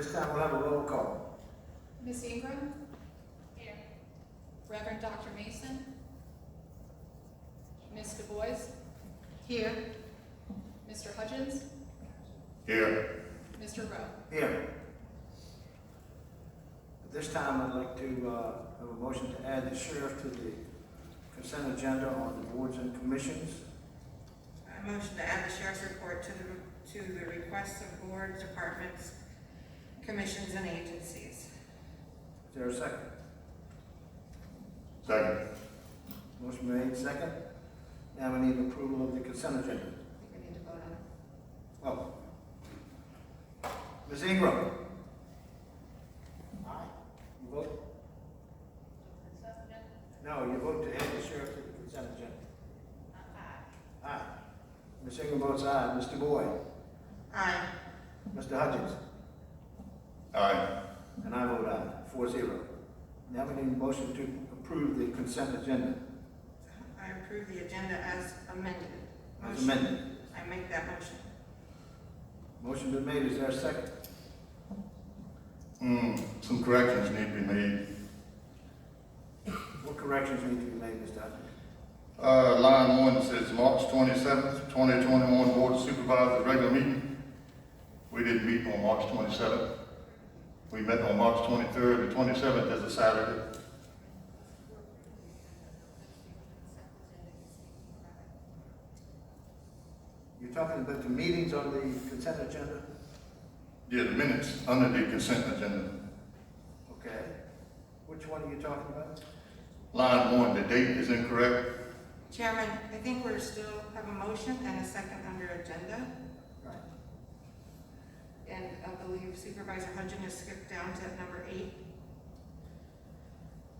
this time we'll have a roll call. Ms. Ingram? Here. Reverend Dr. Mason? Ms. Du Bois? Here. Mr. Hudgens? Here. Mr. Rowe? Here. At this time, I'd like to have a motion to add the sheriff to the consent agenda on the boards and commissions. I motion to add the sheriff's report to the requests of boards, departments, commissions, and agencies. Is there a second? Second. Motion made, second. Now we need approval of the consent agenda. I think we need to vote on it. Oh. Ms. Ingram? Aye. You vote? No, you vote to add the sheriff to the consent agenda. Aye. Aye. Ms. Ingram votes aye. Mr. Boyd? Aye. Mr. Hudgens? Aye. And I vote aye, 4-0. Now we need a motion to approve the consent agenda. I approve the agenda as amended. As amended. I make that motion. Motion been made, is there a second? Some corrections need to be made. What corrections need to be made, Mr. Hudgens? Line 1 says March 27th, 2021 Board of Supervisors regular meeting. We didn't meet on March 27th. We met on March 23rd. The 27th is a Saturday. You're talking about the meetings on the consent agenda? Yeah, the minutes under the consent agenda. Okay. Which one are you talking about? Line 1, the date is incorrect. Chairman, I think we're still have a motion and a second under agenda. Right. And I believe Supervisor Hudgens has skipped down to number 8.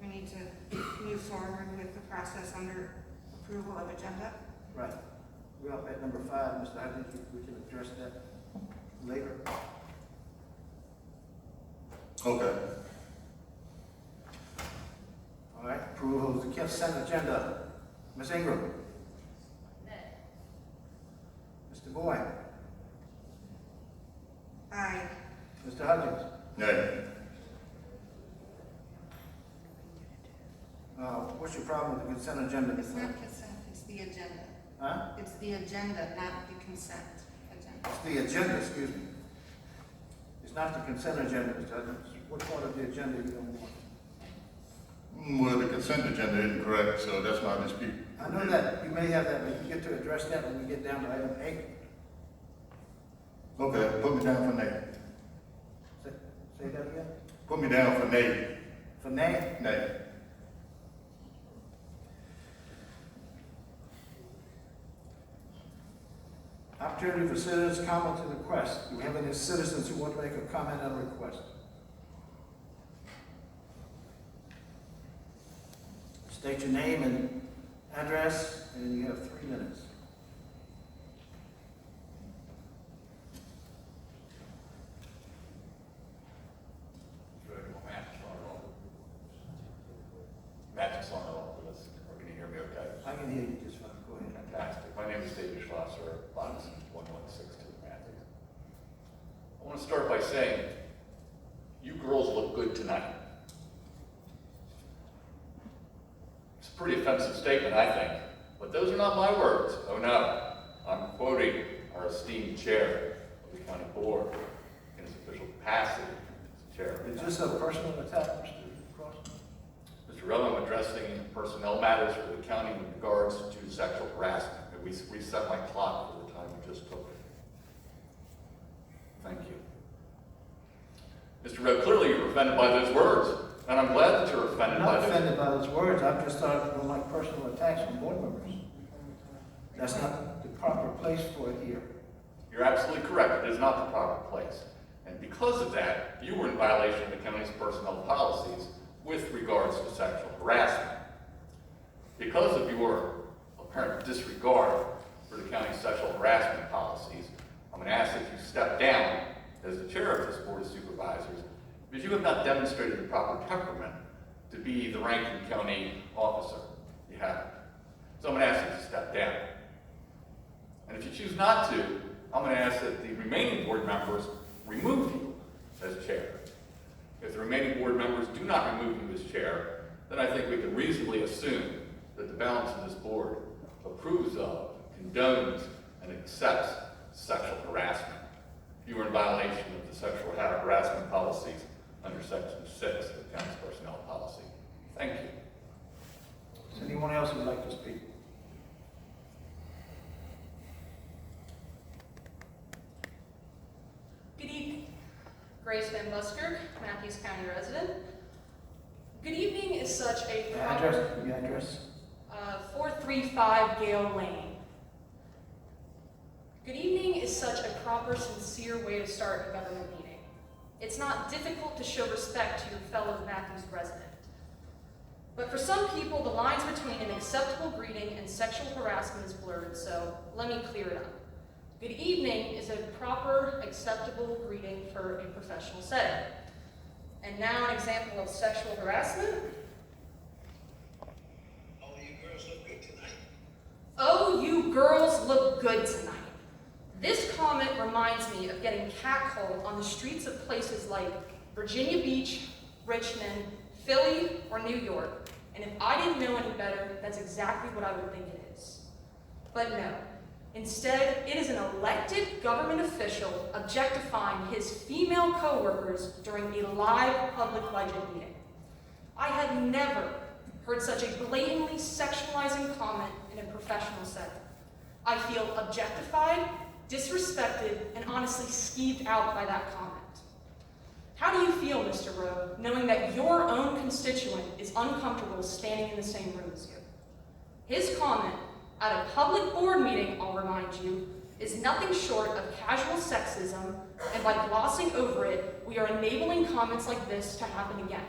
We need to move forward with the process under approval of agenda. Right. We're up at number 5, Mr. Hudgens. We can address that later. Okay. All right. Approval of the consent agenda. Ms. Ingram? Mr. Boyd? Aye. Mr. Hudgens? Nay. What's your problem with the consent agenda? It's not consent, it's the agenda. Huh? It's the agenda, not the consent agenda. It's the agenda, excuse me. It's not the consent agenda, Mr. Hudgens. What part of the agenda you don't want? Well, the consent agenda isn't correct, so that's my dispute. I know that. You may have that, but you get to address that when we get down to item 8. Okay, put me down for nay. Say that again? Put me down for nay. For nay? Nay. Opportunity for citizens' comments and requests. Do we have any citizens who want to make a comment on a request? State your name and address, and you have 3 minutes. Mathews on all of this. Can you hear me okay? I can hear you just fine. Go ahead. Fantastic. My name is David Schlosser, Lots 1162 Mathews. I want to start by saying, you girls look good tonight. It's a pretty offensive statement, I think, but those are not my words. Oh no, I'm quoting our esteemed chair of the county board in his official capacity as chair. Is this a personal attack, Mr. Cross? Mr. Rowe, I'm addressing personnel matters for the county in regards to sexual harassment. And we reset my clock for the time you just took. Thank you. Mr. Rowe, clearly you're offended by those words, and I'm glad that you're offended I'm by not those. offended by those words. I've just thought I don't like personal attacks from board members. That's not the proper place for it here. You're absolutely correct. It is not the proper place. And because of that, you were in violation of the county's personnel policies with regards to sexual harassment. Because of your apparent disregard for the county's sexual harassment policies, I'm going to ask that you step down as the chair of this Board of Supervisors, because you have not demonstrated the proper temperament to be the ranking county officer. You haven't. So I'm going to ask you to step down. And if you choose not to, I'm going to ask that the remaining board members remove you as chair. assume that the balance of this board approves of, condones, and accepts sexual harassment. You are in violation of the sexual harassment policies under Section 6 of the county's personnel policy. Thank you. Is there anyone else who would like to speak? Good evening. Grace Van Busker, Mathews County resident. Good evening is such a proper... Your address? 435 Gale Lane. Good evening is such a proper, sincere way to start a government meeting. It's not difficult to show respect to your fellow Mathews resident. But for some people, the lines between an acceptable greeting and sexual harassment is blurred, so let me clear it up. Good evening is a proper, acceptable greeting for a professional setting. And now an example of sexual harassment. Oh, you girls look good tonight. Oh, you girls look good tonight. This comment reminds me of getting catcalled on the streets of places like Virginia Beach, Richmond, Philly, or New York. And if I didn't know any better, that's exactly what I would think it is. But no. Instead, it is an elected government official objectifying his female coworkers during a live public budget meeting. I have never heard such a blatantly sexualizing comment in a professional setting. I feel objectified, disrespected, and honestly skeeved out by that comment. How do you feel, Mr. Rowe, knowing that your own constituent is uncomfortable standing in the same room as you? His comment at a public board meeting, I'll remind you, is nothing short of casual sexism, and by glossing over it, we are enabling comments like this to happen again.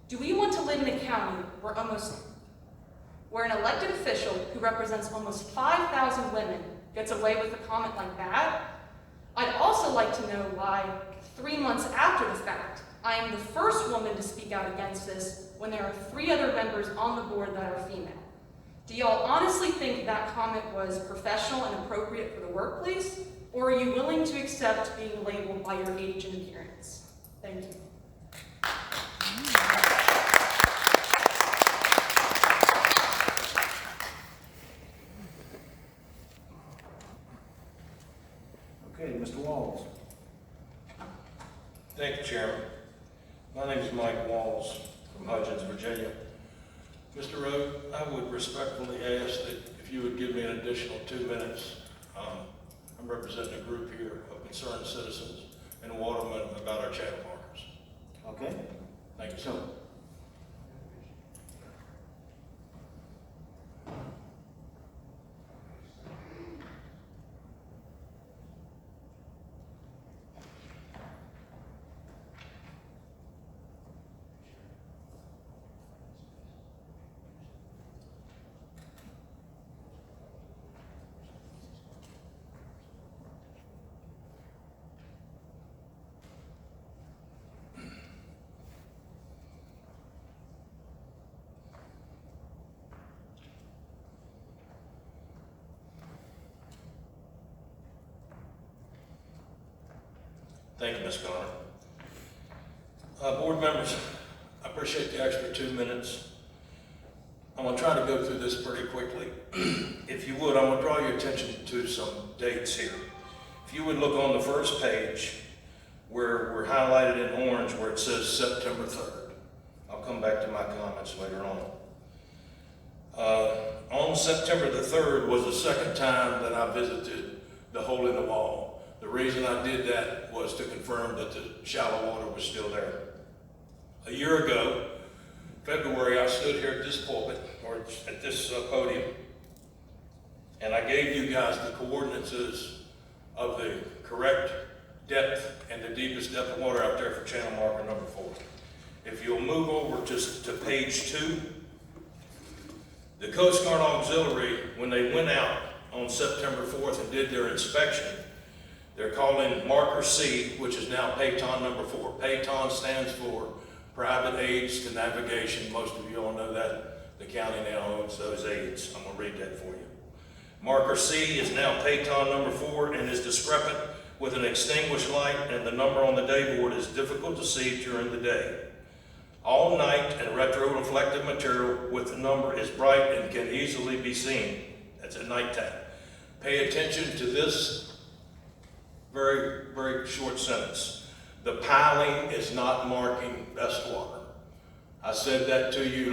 Do we want to live in a county where an elected official who represents almost 5,000 women gets away with a comment like that? I'd also like to know why, 3 months after the fact, I am the first woman to speak out against this when there are 3 other members on the board that are female. Do y'all honestly think that comment was professional and appropriate for the workplace, or are you willing to accept being labeled by your age and appearance? Thank you. Okay, Mr. Walls. Thank you, Chairman. My name is Mike Walls from Hudgens, Virginia. Mr. Rowe, I would respectfully ask that if you would give me an additional 2 minutes. I'm representing a group here of concerned citizens in Waterman about our channel markers. Okay. Thank you, sir. Thank you, Ms. Connor. Board members, I appreciate the extra 2 minutes. I'm going to try to go through this pretty quickly. If you would, I'm going to draw your attention to some dates here. If you would look on the first page where we're highlighted in orange where it says September 3rd. I'll come back to my comments later on. On September the 3rd was the second time that I visited the hole in the wall. The reason I did that was to confirm that the shallow water was still there. A year ago, February, I stood here at this pulpit, or at this podium, and I gave you guys the coordinates of the correct depth and the deepest depth of water out there for channel marker number 4. If you'll move over to page 2, the Coast Guard Auxiliary, when they went out on September 4th and did their inspection, they're calling marker C, which is now Payton number 4. Payton stands for Private Aids to Navigation. Most of you all know that. The county now owns those aids. I'm going to read that for you. Marker C is now Payton number 4 and is discrepant with an extinguished light, and the number on the dayboard is difficult to see during the day. All night and retroreflective material with the number is bright and can easily be seen. That's at nighttime. Pay attention to this very, very short sentence. The piling is not marking best water. I said that to you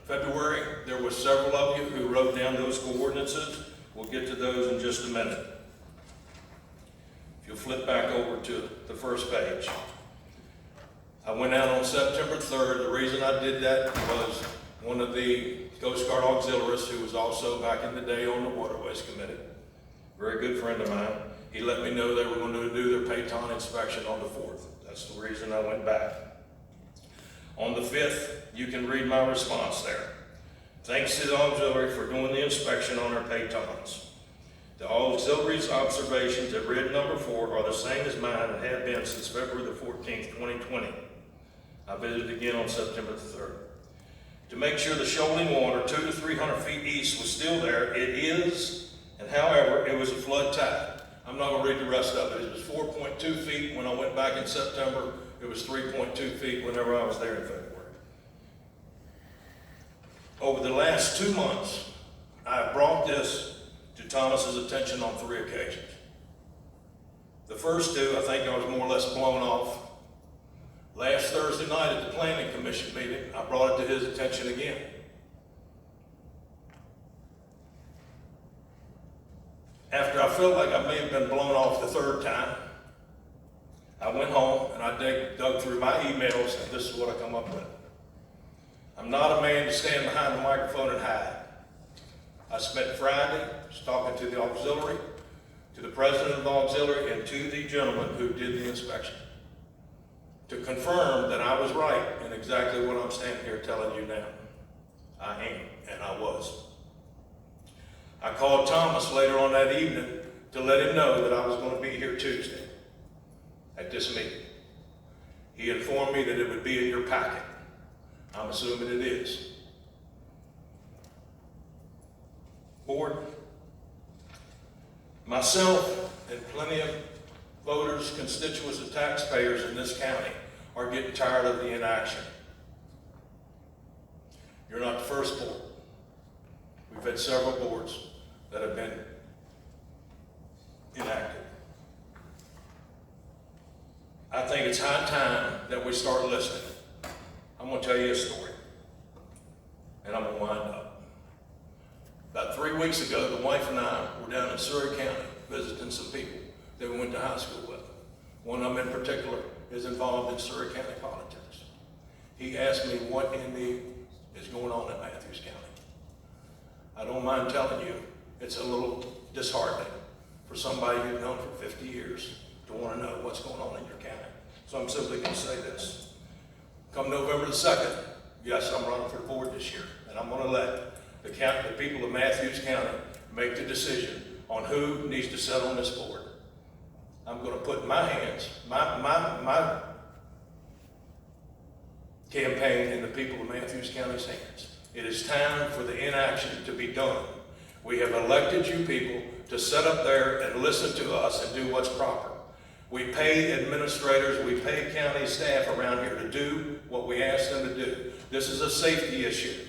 February. There were several of you who wrote down those coordinates. We'll get to those in just a minute. If you'll flip back over to the first page. I went out on September 3rd. The reason I did that was one of the Coast Guard auxiliaries, who was also back in the day on the Waterways Committee, very good friend of mine, he let me know they were going to do their Payton inspection on the 4th. That's the reason I went back. On the 5th, you can read my response there. Thanks to the auxiliary for doing the inspection on our Paytons. The auxiliary's observations at red number 4 are the same as mine and have been since February the 14th, 2020. I visited again on September the 3rd. To make sure the shoaling water 200 to 300 feet east was still there, it is, and however, it was a flood tide. I'm not going to read the rest of it. It was 4.2 feet when I went back in September. It was 3.2 feet whenever I was there in February. Over the last 2 months, I have brought this to Thomas's attention on 3 occasions. The first 2, I think I was more or less blown off. Last Thursday night at the Planning Commission meeting, I brought it to his attention again. After I felt like I may have been blown off the 3rd time, I went home and I dug through my emails, and this is what I come up with. I'm not a man to stand behind the microphone and hide. I spent Friday talking to the auxiliary, to the president of the auxiliary, and to the gentleman who did the inspection, to confirm that I was right in exactly what I'm standing here telling you now. I am, and I was. I called Thomas later on that evening to let him know that I was going to be here Tuesday at this meeting. He informed me that it would be in your packet. I'm assuming it is. Board, myself and plenty of voters, constituents, and taxpayers in this county are getting tired of the inaction. You're not the first board. We've had several boards that have been inactive. I think it's high time that we start listening. I'm going to tell you a story, and I'm going to wind up. About 3 weeks ago, the wife and I were down in Surrey County visiting some people that we went to high school with. One of them in particular is involved in Surrey County politics. He asked me what in the is going on in Mathews County. I don't mind telling you, it's a little disheartening for somebody you've known for 50 years to want to know what's going on in your county. So I'm simply going to say this. Come November the 2nd, yes, I'm running for the board this year, and I'm going to let the people of Mathews County make the decision on who needs to sit on this board. I'm going to put my hands, my campaign in the people of Mathews County's hands. It is time for the inaction to be done. We have elected you people to sit up there and listen to us and do what's proper. We pay administrators, we pay county staff around here to do what we ask them to do. This is a safety issue.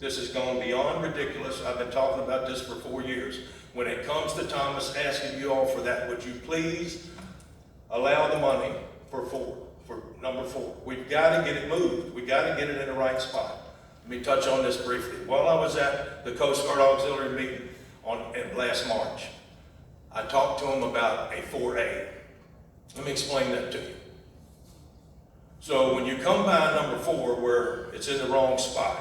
This has gone beyond ridiculous. I've been talking about this for 4 years. When it comes to Thomas asking you all for that, would you please allow the money for number 4? We've got to get it moved. We've got to get it in the right spot. Let me touch on this briefly. While I was at the Coast Guard Auxiliary meeting last March, I talked to them about a 4A. Let me explain that to you. So when you come by number 4 where it's in the wrong spot,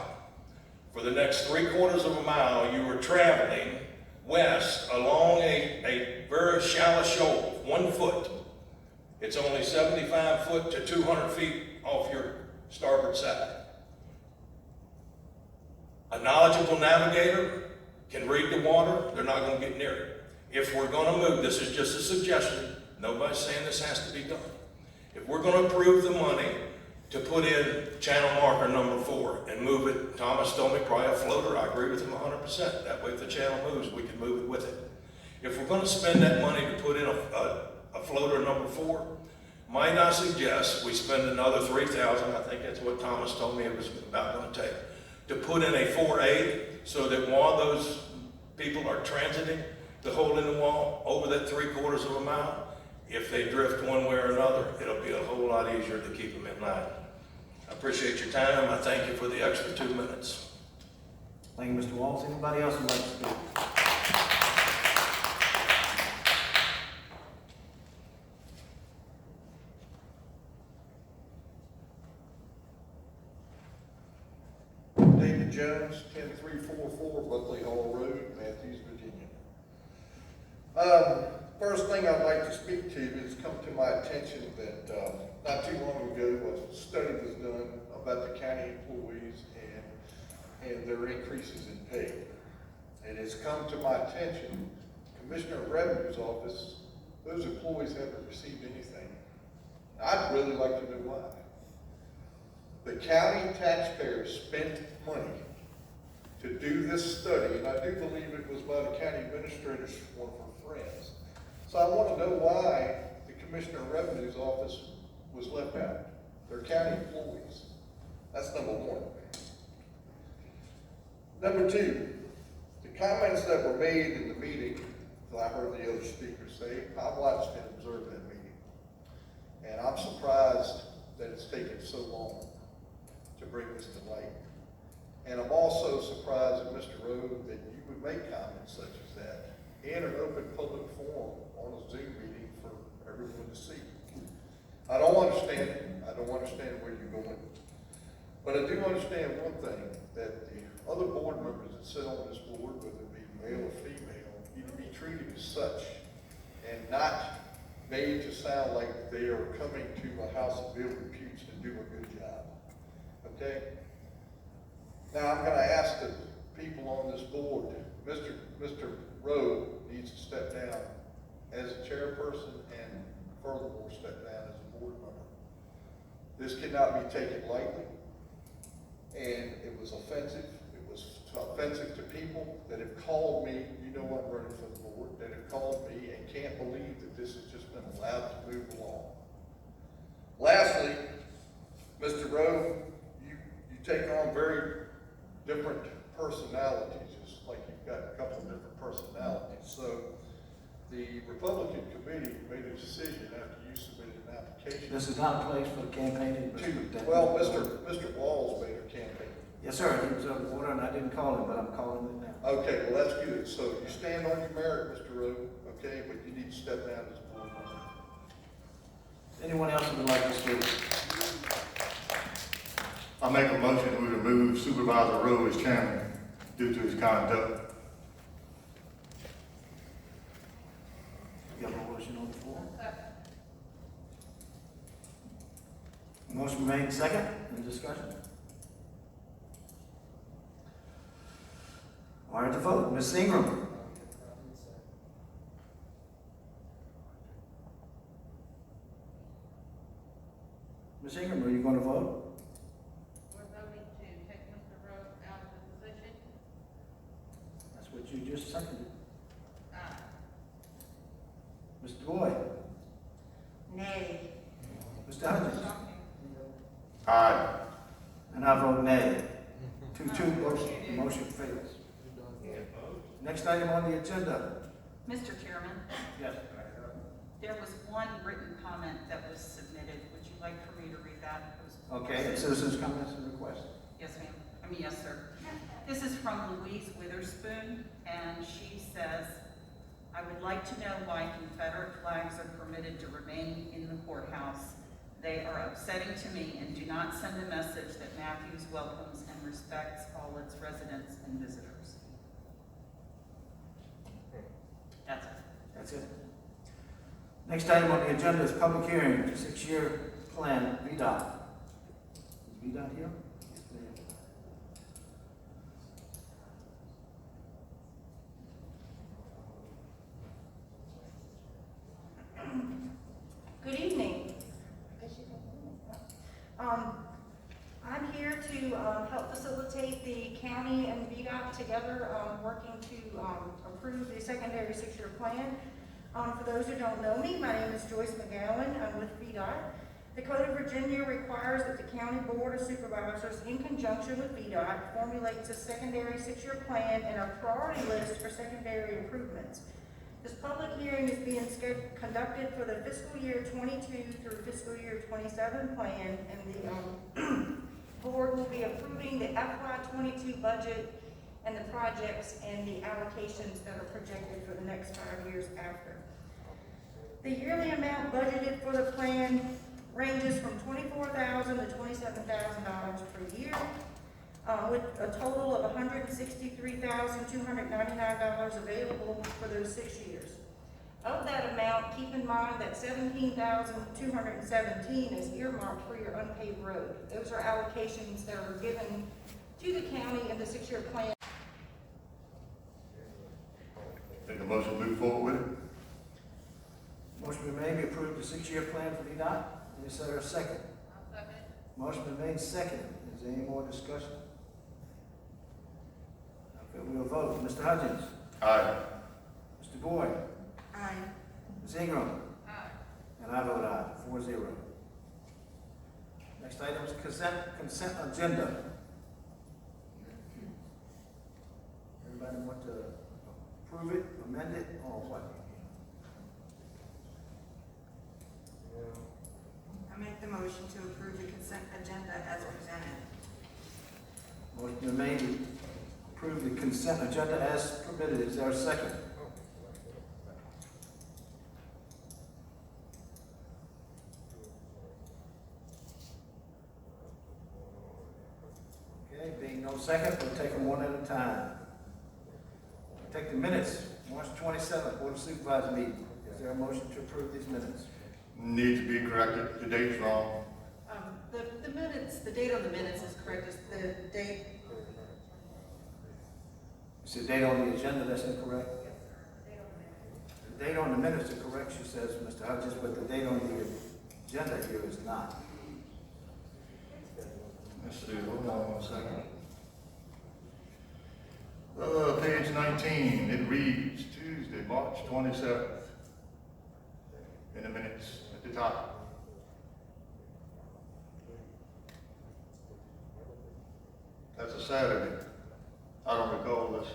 for the next 3/4 of a mile, you are traveling west along a very shallow shoal, 1 foot. It's only 75 foot to 200 feet off your starboard side. A knowledgeable navigator can read the water. They're not going to get near it. If we're going to move, this is just a suggestion. Nobody's saying this has to be done. If we're going to approve the money to put in channel marker number 4 and move it, Thomas told me probably a floater. I agree with him 100%. That way if the channel moves, we can move it with it. If we're going to spend that money to put in a floater number 4, Might I suggest we spend another $3,000, I think that's what Thomas told me it was about gonna take, to put in a 4A so that while those people are transiting the hole in the wall over that 3/4 of a mile, if they drift one way or another, it'll be a whole lot easier to keep them in line. I appreciate your time. I thank you for the extra 2 minutes. Thank you, Mr. Walls. Anybody else would like to speak? David Jones, 10344 Buckley Hall Road, Mathews, Virginia. First thing I'd like to speak to is come to my attention that not too long ago a study was done about the county employees and their increases in pay. It has come to my attention, Commissioner of Revenue's office, those employees haven't received anything. I'd really like to know why. The county taxpayers spent money to do this study, and I do believe it was by the county administrators, one of her friends. So I want to know why the Commissioner of Revenue's office was left out. They're county employees. That's number one. Number two, the comments that were made in the meeting, that I heard the other speakers say, I watched and observed that meeting. And I'm surprised that it's taken so long to bring this to light. And I'm also surprised, Mr. Rowe, that you would make comments such as that in an open public forum on a Zoom meeting for everyone to see. I don't understand it. I don't understand where you're going. But I do understand one thing, that the other board members that sit on this board, whether it be male or female, need to be treated as such and not made to sound like they are coming to a house of ill repute to do a good job. Okay? Now I'm going to ask the people on this board, Mr. Rowe needs to step down as a chairperson and furthermore step down as a board member. This cannot be taken lightly, and it was offensive. It was offensive to people that have called me, you know I'm running for the board, that have called me and can't believe that this has just been allowed to move along. Lastly, Mr. Rowe, you take on very different personalities, just like you've got a couple of different personalities. So the Republican committee made a decision after you submitted an application. This is not a place for campaigning. Well, Mr. Walls made a campaign. Yes, sir. He was over order and I didn't call him, but I'm calling him now. Okay, well, that's good. So you stand on your merit, Mr. Rowe, okay, but you need to step down as a board member. Anyone else who would like to speak? I make a motion to remove Supervisor Rowe as chairman due to his conduct. You have a motion on the floor? Motion made second. Any discussion? All right, to vote. Ms. Ingram. Ms. Ingram, are you going to vote? We're voting to take Mr. Rowe out of the position. That's what you just seconded. Aye. Mr. Boyd? Nay. Mr. Hudgens? Aye. And I vote nay. 2-2, motion fails. Next item on the agenda. Mr. Chairman, Yes. there was one written comment that was submitted. Would you like for me to read that? It was- Okay, citizens' comments and requests. Yes, ma'am. Yes, sir. This is from Louise Witherspoon, and she says, I would like to know why Confederate flags are permitted to remain in the courthouse. They are upsetting to me and do not send a message that Mathews welcomes and respects all its residents and visitors. That's it. That's it. Next item on the agenda is public hearing, 6-year plan, VDOT. Is VDOT here? Good evening. I'm here to help facilitate the county and VDOT together working to approve the secondary 6-year plan. For those who don't know me, my name is Joyce McGowan. I'm with VDOT. The Code of Virginia requires that the County Board of Supervisors, in conjunction with VDOT, formulates a secondary 6-year plan and a priority list for secondary improvements. This public hearing is being conducted for the fiscal year 22 through fiscal year 27 plan, and the board will be approving the FY22 budget and the projects and the allocations that are projected for the next 5 years after. The yearly amount budgeted for the plan ranges from $24,000 to $27,000 per year, with a total of $163,299 available for those 6 years. Of that amount, keep in mind that $17,217 is earmarked for your unpaved road. Those are allocations that are given to the county in the 6-year plan. Make a motion to move forward with it. Motion been made, we approve the 6-year plan for VDOT. Is there a second? I'll second. Motion been made, seconded. Is there any more discussion? Okay, we'll vote. Mr. Hudgens? Aye. Mr. Boyd? Aye. Ms. Ingram? Aye. And I vote aye, 4-0. Next item is consent agenda. Everybody want to approve it, amend it, or what? I make the motion to approve the consent agenda as presented. Motion been made to approve the consent agenda as permitted. Is there a second? Okay, being no second, we'll take them one at a time. We'll take the minutes, March 27th, Board of Supervisor meeting. Is there a motion to approve these minutes? Needs to be corrected. The date's wrong. The minutes, the date on the minutes is correct, it's the date. It's the date on the agenda that's incorrect? The date on the minutes is correct, she says, Mr. Hudgens, but the date on the agenda here is not. Let's see, hold on 1 second. Page 19, it reads Tuesday, March 27th. In the minutes at the top. That's a Saturday. I don't recall this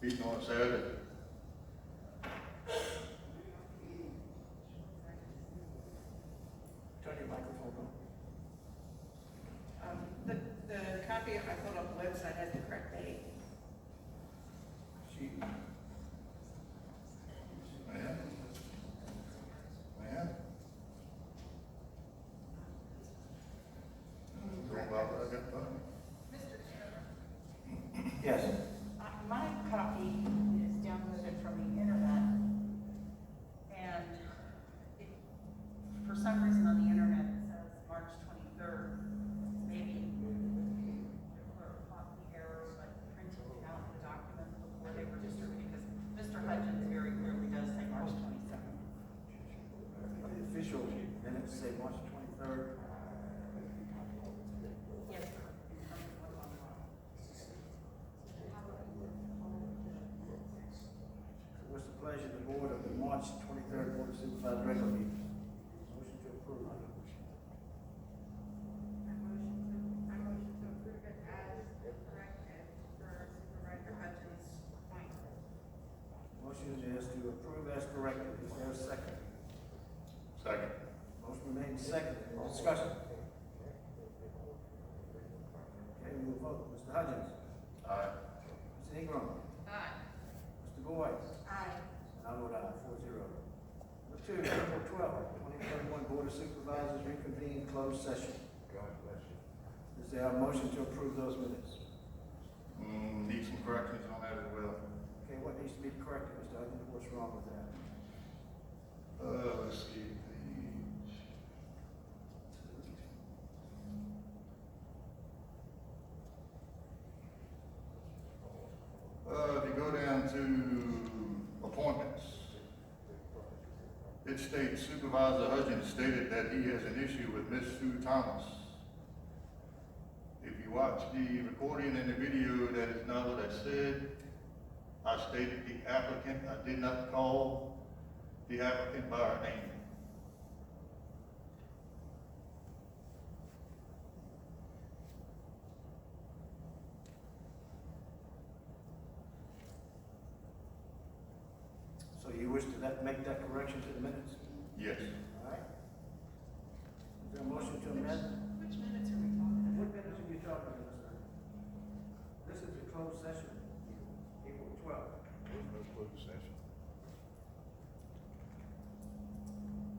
meeting on a Saturday. Turn your microphone on. The copy I put on the website has the correct date. She, Man. Go about what I got done. yes. My copy is downloaded from the internet, and it, for some reason on the internet, it says March 23rd. Maybe caught the error, but printed out the documents before they were distributed, because Mr. Hudgens very clearly does say March 27th. The official minutes say March 23rd. Yes, sir. What's the pleasure of the board of the March 23rd Board of Supervisors regular meeting? Motion to approve. I motion to approve it as corrected for Supervisor Hutchins' point. Motion is to approve as corrected. Is there a second? Second. Motion made and seconded. Any discussion? Okay, we will vote. Mr. Hudgens? Aye. Ms. Ingram? Aye. Mr. Boyd? Aye. I vote aye, 4-0. Number 2, April 12th, 2021 Board of Supervisors reconvene closed session. Is there a motion to approve those minutes? Need some corrections on that as well. Okay, what needs to be corrected, Mr. Hudgens? What's wrong with that? Let's see, page. If you go down to appointments, it states Supervisor Hudgens stated that he has an issue with Miss Sue Thomas. If you watch the recording and the video, that is not what I said. I stated the applicant, I did not call the applicant by her name. So you wish to make that correction to the minutes? Yes. All right. Is there a motion to amend? Which minutes are we talking about? What minutes are you talking about, sir? This is the closed session, April 12th. There's no closed session.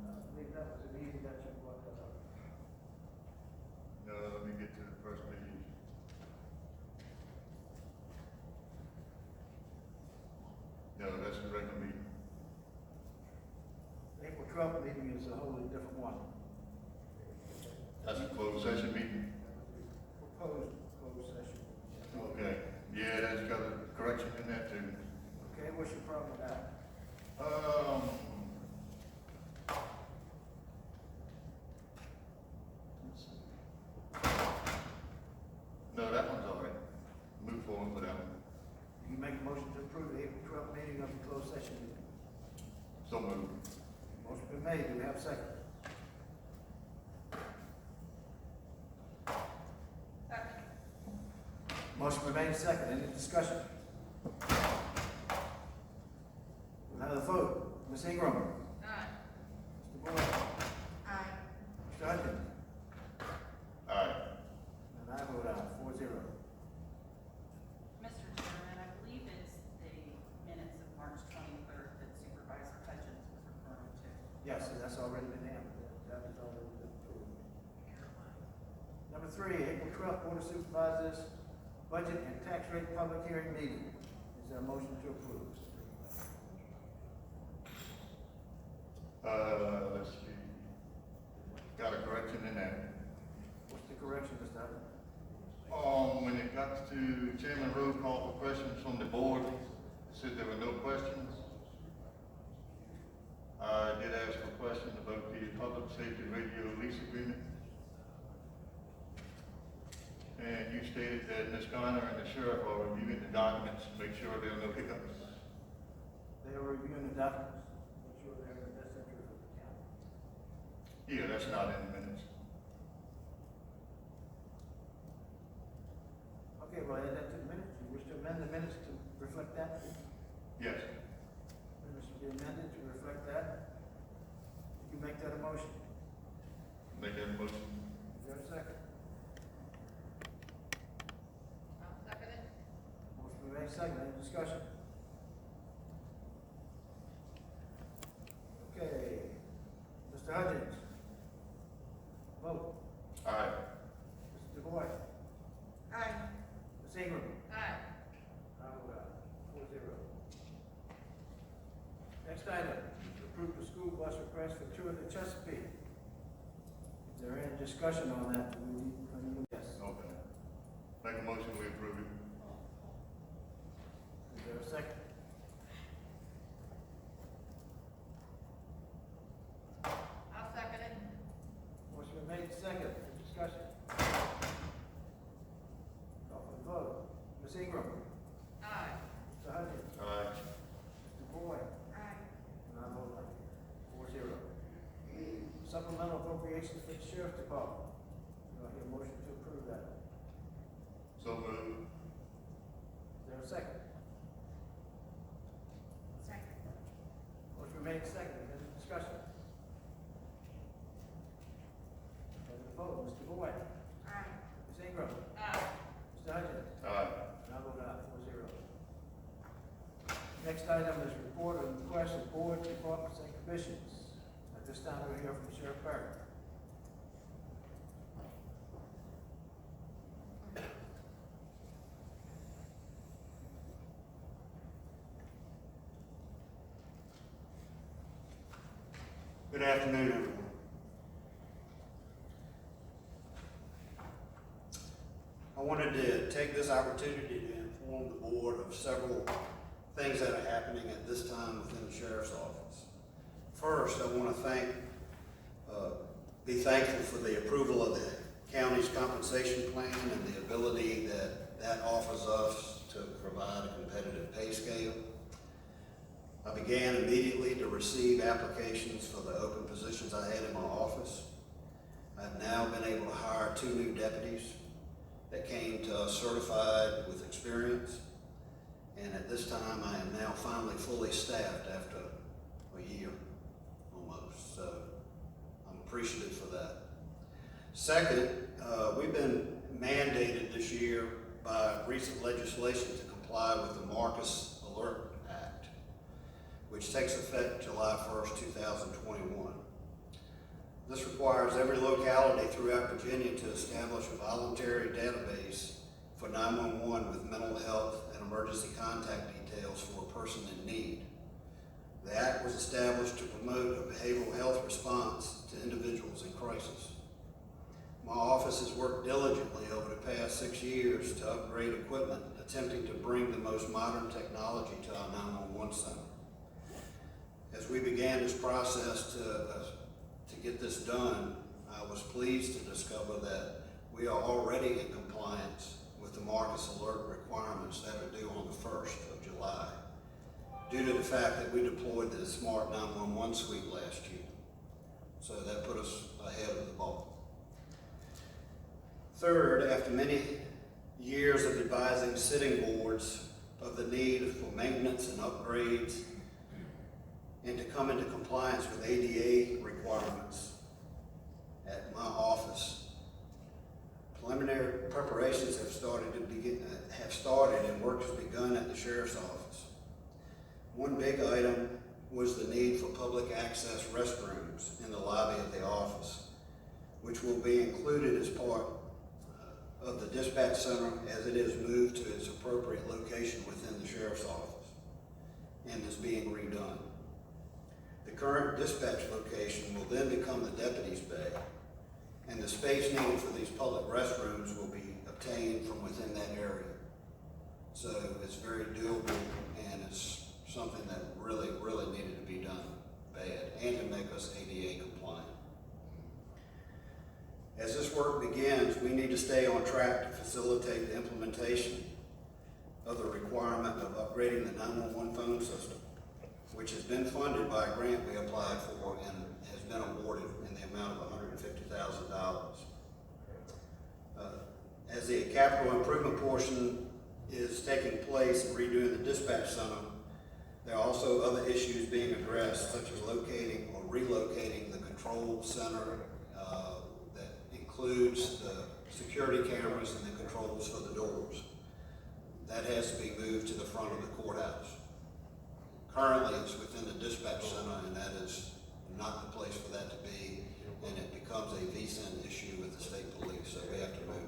I believe that was the meeting that you brought that up. No, let me get to the first meeting. No, that's the regular meeting. April 12th meeting is a wholly different one. That's a closed session meeting. Proposed closed session. Okay, yeah, that's got a correction in that too. Okay, what's your problem with that? Let's see. No, that one's all right. Move forward with that one. You make a motion to approve the April 12th meeting of the closed session meeting. So moved. Motion been made, do we have a second? Motion been made, second, any discussion? We'll have a vote. Ms. Ingram? Aye. Mr. Boyd? Aye. Mr. Hudgens? Aye. And I vote aye, 4-0. Mr. Chairman, I believe it's the minutes of March 23rd that Supervisor Hudgens was referring to. Yes, so that's already been handled, that has already been approved. Number 3, April 12th, Board of Supervisors, Budget and Tax Rate Public Hearing Meeting. Is there a motion to approve? Let's see. Got a correction in that. What's the correction, Mr. Hudgens? When it got to Chairman Rowe called for questions from the board, said there were no questions. I did ask for questions about the public safety radio lease agreement. And you stated that Ms. Garner and the sheriff are reviewing the documents to make sure there are no hiccups. They are reviewing the documents, make sure they're in the best interest of the county. Yeah, that's not in the minutes. Okay, well, add that to the minutes. You wish to amend the minutes to reflect that? Yes. Minutes should be amended to reflect that. You make that a motion. Make that motion. Is there a second? I'll second it. Motion been made, second, any discussion? Okay, Mr. Hudgens? Vote. Aye. Mr. Boyd? Aye. Ms. Ingram? Aye. I vote aye, 4-0. Next item, to approve the school bus request for tour of the Chesapeake. Is there any discussion on that? Do we need, yes. Okay. Make a motion, we approve it. Is there a second? I'll second it. Motion been made, second, discussion. Call for the vote. Ms. Ingram? Aye. Mr. Hudgens? Aye. Mr. Boyd? Aye. And I vote aye, 4-0. Supplemental appropriations for the sheriff's department. Do I hear a motion to approve that? So moved. Is there a second? Second. Motion been made, second, any discussion? Call for the vote. Mr. Boyd? Aye. Ms. Ingram? Aye. Mr. Hudgens? Aye. And I vote aye, 4-0. Next item is report and request of boards, departments, and commissions. At this time, we'll hear from Sheriff Perry. Good afternoon, everyone. I wanted to take this opportunity to inform the board of several things that are happening at this time within the sheriff's office. First, I want to be thankful for the approval of the county's compensation plan and the ability that offers us to provide a competitive pay scale. I began began immediately to receive applications for the open positions I had in my office. I've now been able to hire 2 new deputies that came to us certified with experience. And at this time, I am now finally fully staffed after a year almost. So I'm appreciative for that. Second, we've been mandated this year by recent legislation to comply with the Marcus Alert Act, which takes effect July 1st, 2021. This requires every locality throughout Virginia to establish a voluntary database for 911 with mental health and emergency contact details for a person in need. The act was established to promote a behavioral health response to individuals in crisis. My office has worked diligently over the past 6 years to upgrade equipment, attempting to bring the most modern technology to our 911 center. As we began this process to get this done, I was pleased to discover that we are already in compliance with the Marcus Alert requirements that are due on the 1st of July, due to the fact that we deployed the Smart 911 suite last year. So that put us ahead of the ball. Third, after many years of advising sitting boards of the need for maintenance and upgrades and to come into compliance with ADA requirements at my office, preliminary preparations have started and work has begun at the sheriff's office. One big item was the need for public access restrooms in the lobby of the office, which will be included as part of the dispatch center as it is moved to its appropriate location within the sheriff's office and is being redone. The current dispatch location will then become the deputy's bay, and the space needed for these public restrooms will be obtained from within that area. So it's very doable, and it's something that really needed to be done bad and to make us ADA compliant. As this work begins, we need to stay on track to facilitate the implementation of the requirement of upgrading the 911 phone system, which has been funded by a grant we applied for and has been awarded in the amount of $150,000. As the capital improvement portion is taking place and redoing the dispatch center, there are also other issues being addressed, such as locating or relocating the control center that includes the security cameras and the controls for the doors. That has to be moved to the front of the courthouse. Currently, it's within the dispatch center, and that is not the place for that to be, and it becomes a VSIN issue with the state police, so we have to move it.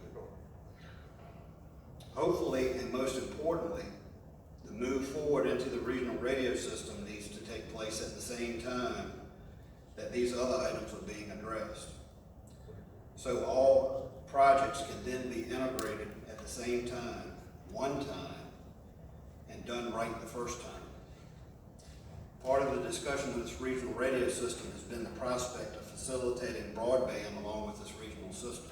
Hopefully, and most importantly, the move forward into the regional radio system needs to take place at the same time that these other items are being addressed. So all projects can then be integrated at the same time, one time, and done right the first time. Part of the discussion of this regional radio system has been the prospect of facilitating broadband along with this regional system.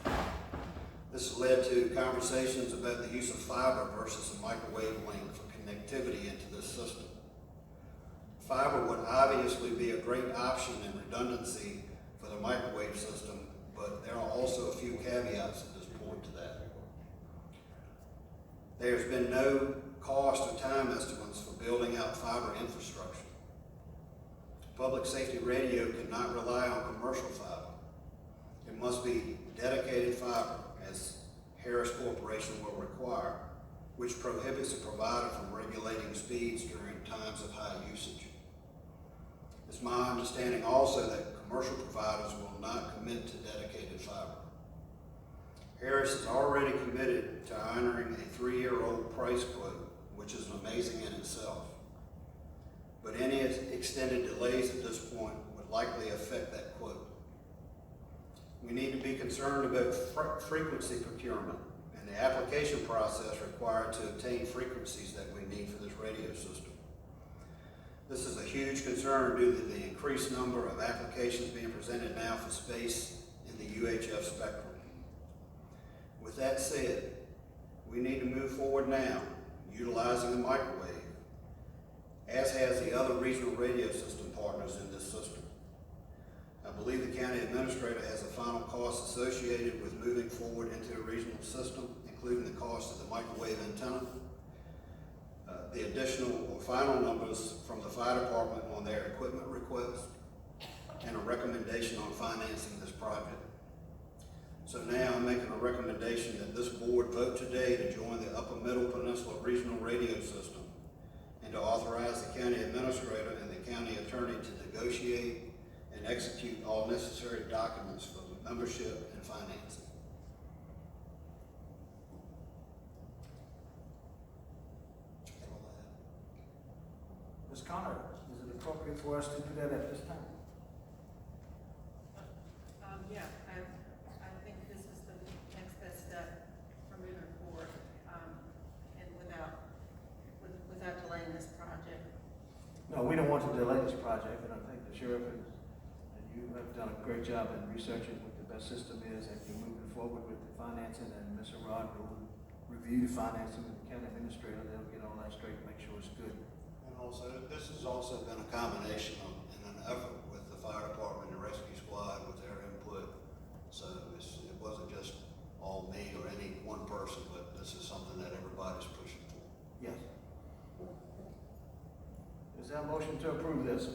This has led to conversations about the use of fiber versus a microwave link for connectivity into this system. Fiber would obviously be a great option and redundancy for the microwave system, but there are also a few caveats at this point to that. There's been no cost or time estimates for building out fiber infrastructure. Public safety radio cannot rely on commercial fiber. It must be dedicated fiber, as Harris Corporation will require, which prohibits a provider from regulating speeds during times of high usage. It's my understanding also that commercial providers will not commit to dedicated fiber. Harris is already committed to honoring a 3-year-old price quote, which is amazing in itself. But any extended delays at this point would likely affect that quote. We need to be concerned about frequency procurement and the application process required to obtain frequencies that we need for this radio system. This is a huge concern due to the increased number of applications being presented now for space in the UHF spectrum. With that said, we need to move forward now, utilizing the microwave as has the other regional radio system partners in this system. I believe the county administrator has a final cost associated with moving forward into a regional system, including the cost of the microwave antenna, the additional or final numbers from the fire department on their equipment request, and a recommendation on financing this project. So now I'm making a recommendation that this board vote today to join the Upper Middle Peninsula Regional Radio System and to authorize the county administrator and the county attorney to negotiate and execute all necessary documents for membership and financing. Ms. Connor, is it appropriate for us to do that at this time? Yeah, I think this is the next best step for moving forward, and without delaying this project. No, we don't want to delay this project, and I think the sheriff and you have done a great job in researching what the best system is, and you're moving forward with the financing, and Mr. Rod will review the financing with the county administrator. They'll get all that straight and make sure it's good. And also, this has also been a combination of, in an effort with the fire department and rescue squad with their input. So it wasn't just all me or any one person, but this is something that everybody's pushing for. Yes. Is there a motion to approve this?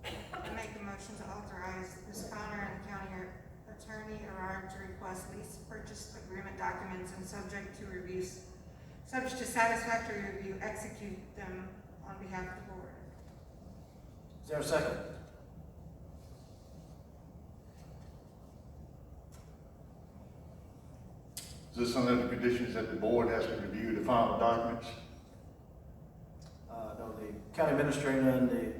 I make a motion to authorize Ms. Connor and County Attorney Arard to request lease purchase agreement documents and subject to satisfactory review, execute them on behalf of the board. Is there a second? Is this under the conditions that the board has to review the final documents? No, the county administrator and the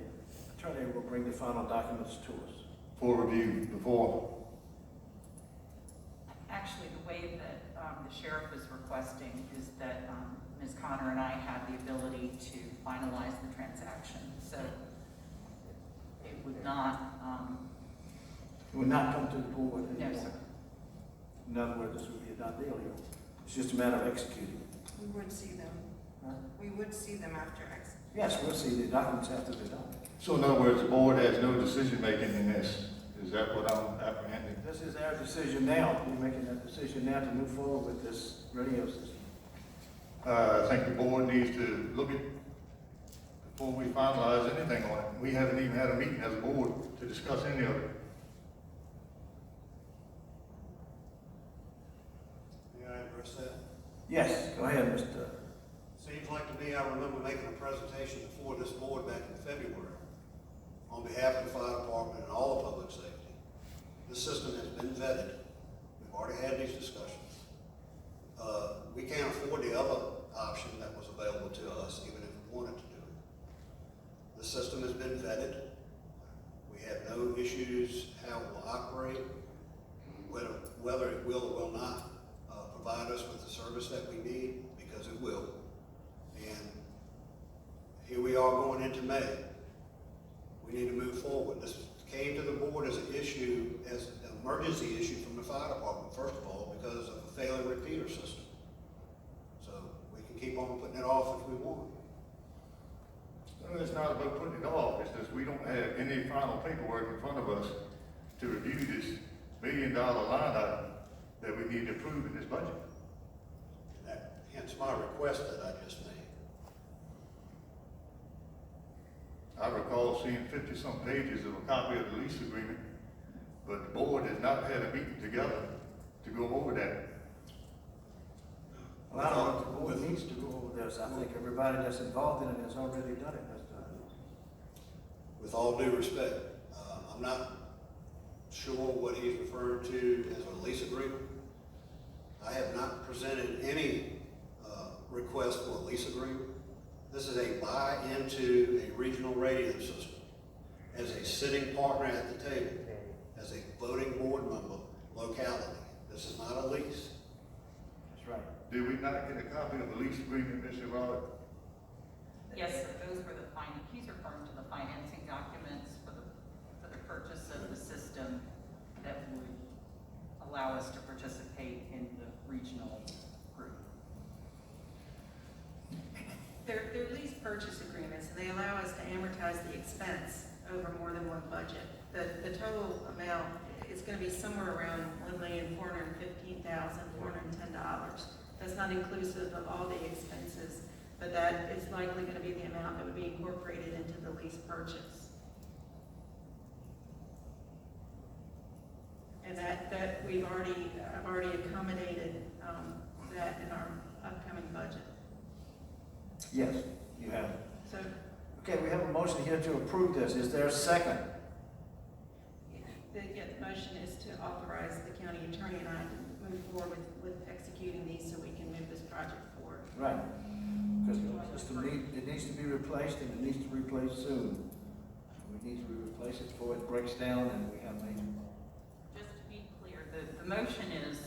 attorney will bring the final documents to us. For review before? Actually, the way that the sheriff is requesting is that Ms. Connor and I have the ability to finalize the transaction. So it would not. It would not come to the board No, anymore. sir. In other words, this would be a done deal here. It's just a matter of executing. We would see them. Huh? We would see them after execution. Yes, we'll see the documents after they're done. So in other words, the board has no decision making in this. Is that what I'm apprehending? This is our decision now. We're making that decision now to move forward with this radio system. I think the board needs to look at, before we finalize anything on it. We haven't even had a meeting as a board to discuss any of it. May I address that? Yes, go ahead, Mr. Seems like to me I remember making a presentation before this board back in February on behalf of the fire department and all of public safety. This system has been vetted. We've already had these discussions. We can't afford the other option that was available to us, even if we wanted to do it. The system has been vetted. We have no issues how it will operate, whether it will or will not provide us with the service that we need, because it will. And here we are going into May. We need to move forward. This came to the board as an issue, as an emergency issue from the fire department, first of all, because of a failing repeater system. So we can keep on putting it off if we want. No, it's not about putting it off. It's just we don't have any final paperwork in front of us to review this $1 million line item that we need to approve in this budget. And that, hence my request that I just made. I recall seeing 50-some pages of a copy of the lease agreement, but the board has not had a meeting together to go over that. Well, I don't know if the board needs to go over this. I think everybody that's involved in it has already done it, Mr. With all due respect, I'm not sure what he's referring to as a lease agreement. I have not presented any request for a lease agreement. This is a buy into a regional radio system as a sitting partner at the table, as a voting board member, locality. This is not a lease. That's right. Did we not get a copy of the lease agreement, Mr. Robert? Yes, sir. Those were the he's referring to the financing documents for the purchase of the system that would allow us to participate in the regional group. Their lease purchase agreements and they allow us to amortize the expense over more than one budget. The total amount is gonna be somewhere around $1,415,410. That's not inclusive of all the expenses, but that is likely gonna be the amount that would be incorporated into the lease purchase. And that I've already accommodated, that in our upcoming budget. Yes, you have. So, Okay, we have a motion here to approve this. Is there a second? the motion is to authorize the county attorney and I to move forward with executing these so we can move this project forward. Right. Because it needs to be replaced, and it needs to be replaced soon. We need to replace it before it breaks down and we have major. Just to be clear, the motion is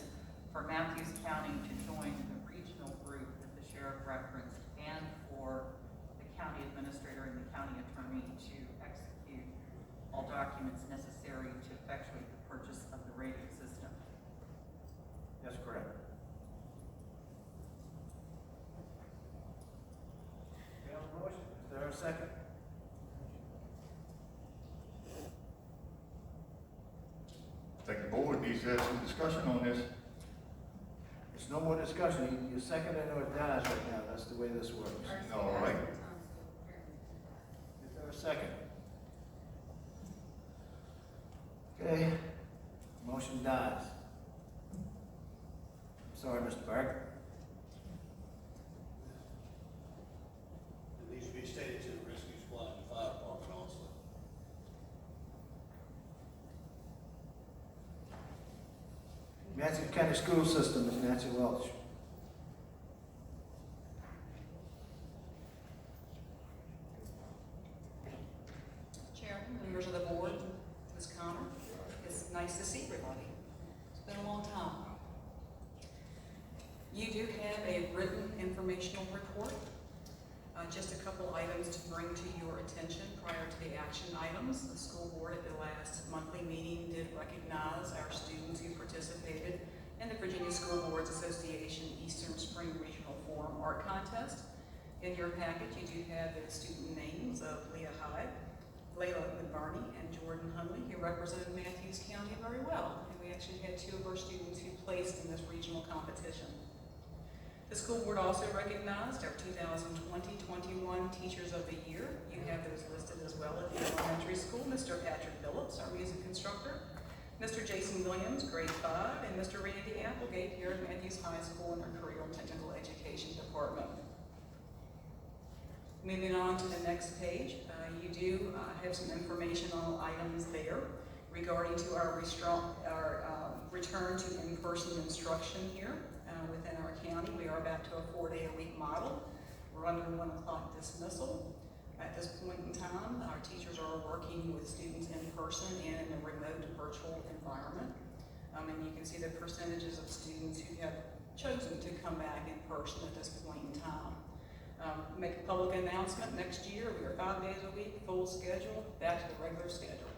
for Mathews County to join the regional group that the sheriff referenced and for the county administrator and the county attorney to execute all documents necessary to effectuate the purchase of the radio system. That's correct. We have a motion. Is there a second? I think the board needs to have some discussion on this. It's no more discussion. You second it or it dies right now. That's the way this works. All right. Is there a second? Okay, motion dies. Sorry, Mr. Burke. It needs to be stated to the rescue squad and fire department also. Mathews County School System is Nancy Welch. Chairman, members of the board, Ms. Connor, it's nice to see everybody. It's been a long time. You do have a written informational report. Just a couple items to bring to your attention prior to the action items. The school board at the last monthly meeting did recognize our students who participated in the Virginia School Boards Association Eastern Spring Regional Forum Art Contest. In your package, you do have the student names of Leah Hyde, Layla McBurney, and Jordan Hunley, who represented Mathews County very well. And we actually had two of our students who placed in this regional competition. The school board also recognized our 2020-21 Teachers of the Year. You have those listed as well at the elementary school. Mr. Patrick Phillips, our music instructor, Mr. Jason Williams, grade 5, and Mr. Randy Applegate here at Mathews High School in our Career and Technical Education Department. Moving on to the next page, you do have some information on items there regarding to our return to in-person instruction here within our county. We are back to a 4-day-a-week model. We're under 1 o'clock dismissal. At this point in time, our teachers are working with students in person and in a remote virtual environment. And you can see the percentages of students who have chosen to come back in person at this point in time. Make a public announcement next year. We are 5 days a week, full schedule, back to the regular schedule.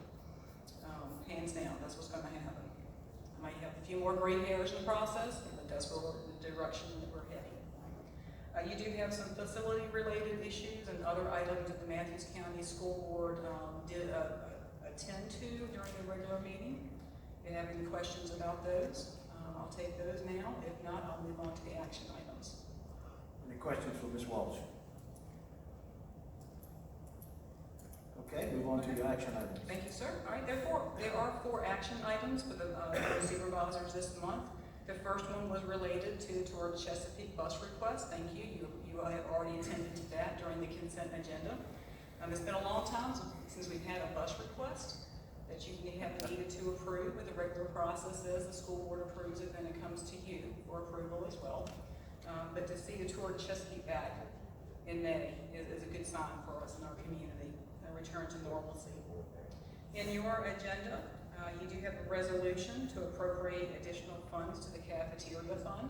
Hands down, that's what's going to happen. I might have a few more gray hairs in the process, but that's where the direction that we're heading. You do have some facility-related issues and other items that the Mathews County School Board did attend to during the regular meeting. If you have any questions about those, I'll take those now. If not, I'll move on to the action items. Any questions for Ms. Walsh? Okay, move on to your action items. Thank you, sir. All right, there are 4 action items for the supervisors this month. The first one was related to our Chesapeake bus request. Thank you. You have already attended to that during the consent agenda. It's been a long time since we've had a bus request that you have needed to approve, but the regular process is the school board approves it, then it comes to you for approval as well. But to see the tour to Chesapeake back in May is a good sign for us in our community, a return to normalcy. In your agenda, you do have a resolution to appropriate additional funds to the cafeteria fund.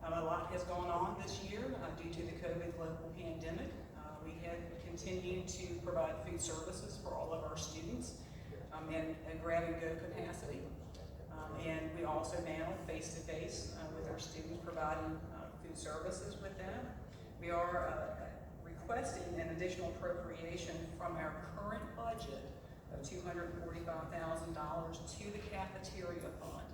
A lot has gone on this year due to the COVID global pandemic. We have continued to provide food services for all of our students in a grab-and-go capacity. And we also now, face-to-face with our students, providing food services with that. We are requesting an additional appropriation from our current budget of $245,000 to the cafeteria fund.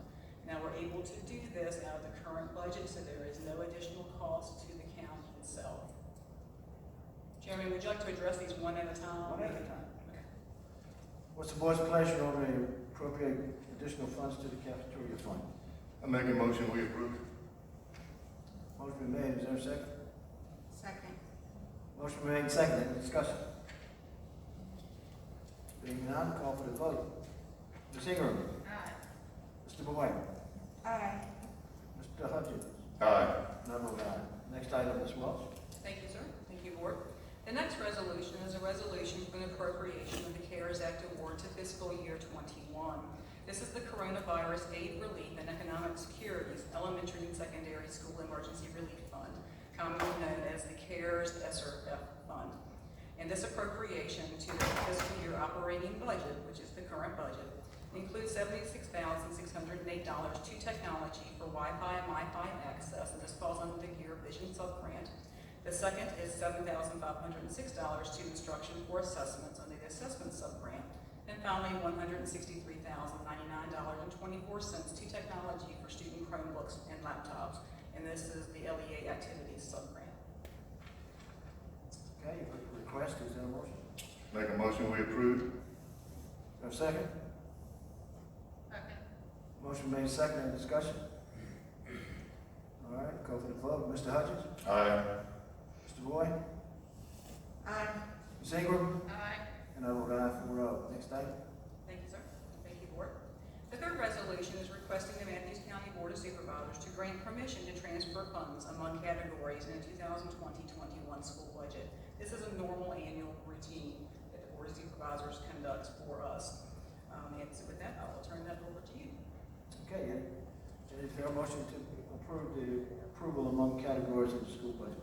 Now, we're able to do this out of the current budget, so there is no additional cost to the county itself. Chairman, would you like to address these one at a time? One at a time. Okay. What's the board's pleasure on the appropriate additional funds to the cafeteria fund? I make a motion, we approve. Motion been made, is there a second? Second. Motion been made, second, any discussion? Being none, call for the vote. Ms. Ingram. Aye. Mr. Boyd. Aye. Mr. Hutchins. Aye. And I vote aye. Next item, Ms. Welch. Thank you, sir. Thank you, Board. The next resolution is a resolution for an appropriation of the CARES Act award to fiscal year '21. This is the Coronavirus Aid, Relief, and Economic Security's Elementary and Secondary School Emergency Relief Fund, commonly known as the CARES ESSER Fund. And this appropriation to the fiscal year operating budget, which is the current budget, includes $76,608 to technology for Wi-Fi and Wi-Fi access, and this falls under the Gear Vision subgrant. The second is $7,506 to instruction for assessments under the assessment subgrant. And finally, $163,099.24 to technology for student Chromebooks and laptops. And this is the LEA activities subgrant. Okay, you've heard the request, is there a motion? Make a motion, we approve. Is there a second? Second. Motion made, second, any discussion? All right, call for the vote. Mr. Hutchins. Aye. Mr. Boyd. Aye. Ms. Ingram. Aye. And I vote aye, 4-0. Next item. Thank you, sir. Thank you, Board. The third resolution is requesting the Mathews County Board of Supervisors to grant permission to transfer funds among categories in the 2020-21 school budget. This is a normal annual routine that the Board of Supervisors conducts for us. And so with that, I will turn that over to you. Okay, is there a motion to approve the approval among categories of the school budget?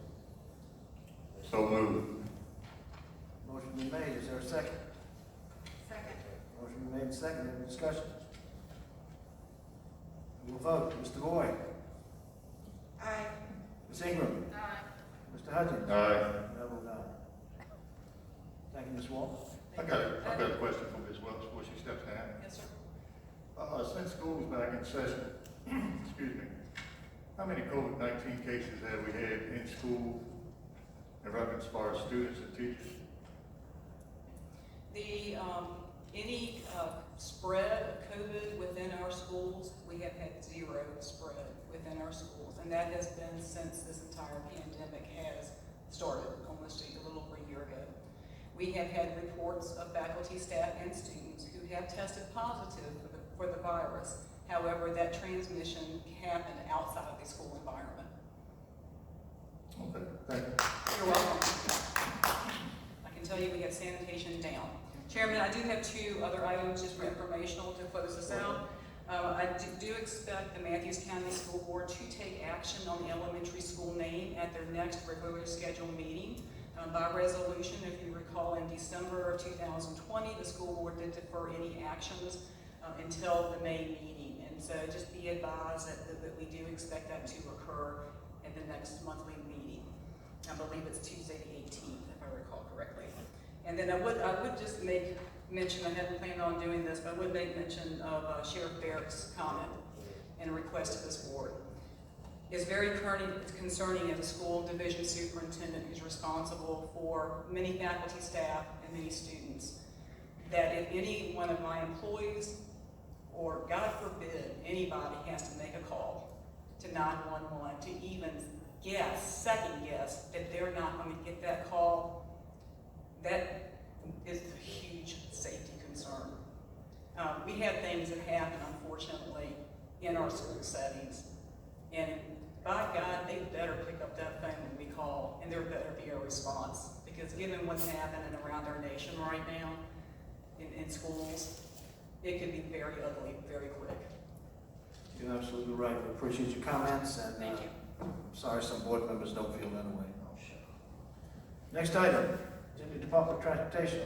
So moved. Motion been made, is there a second? Second. Motion been made, second, any discussion? We'll vote. Mr. Boyd. Aye. Ms. Ingram. Aye. Mr. Hutchins. Aye. And I vote aye. Thank you, Ms. Walsh. I've got a question for Ms. Welch before she steps down. Yes, sir. Since school's back in session, excuse me, how many COVID-19 cases have we had in school in reference as far as students and teachers? Any spread of COVID within our schools, we have had zero spread within our schools. And that has been since this entire pandemic has started, almost a little over a year ago. We have had reports of faculty, staff, and students who have tested positive for the virus. However, that transmission happened outside of the school environment. Okay, thank you. You're welcome. I can tell you we have sanitation down. Chairman, I do have two other items just for informational to close this out. I do expect the Mathews County School Board to take action on the elementary school name at their next regularly scheduled meeting. By resolution, if you recall, in December of 2020, the school board did defer any actions until the May meeting. And so just be advised that we do expect that to occur at the next monthly meeting. I believe it's Tuesday the 18th, if I recall correctly. And then I would just make mention, I hadn't planned on doing this, but I would make mention of Sheriff Barrett's comment and a request to this board. It's very concerning as a school division superintendent who's responsible for many faculty, staff, and many students, that if any one of my employees, or God forbid, anybody has to make a call to 911 to even second guess that they're not going to get that call, that is a huge safety concern. We have things that happen, unfortunately, in our school settings, and by God, they better pick up that phone when we call, and there better be a response, because given what's happening around our nation right now in schools, it could be very ugly very quick. You're absolutely right. We appreciate your comments, and Thank you. I'm sorry some board members don't feel that way. Next item, Department of Transportation.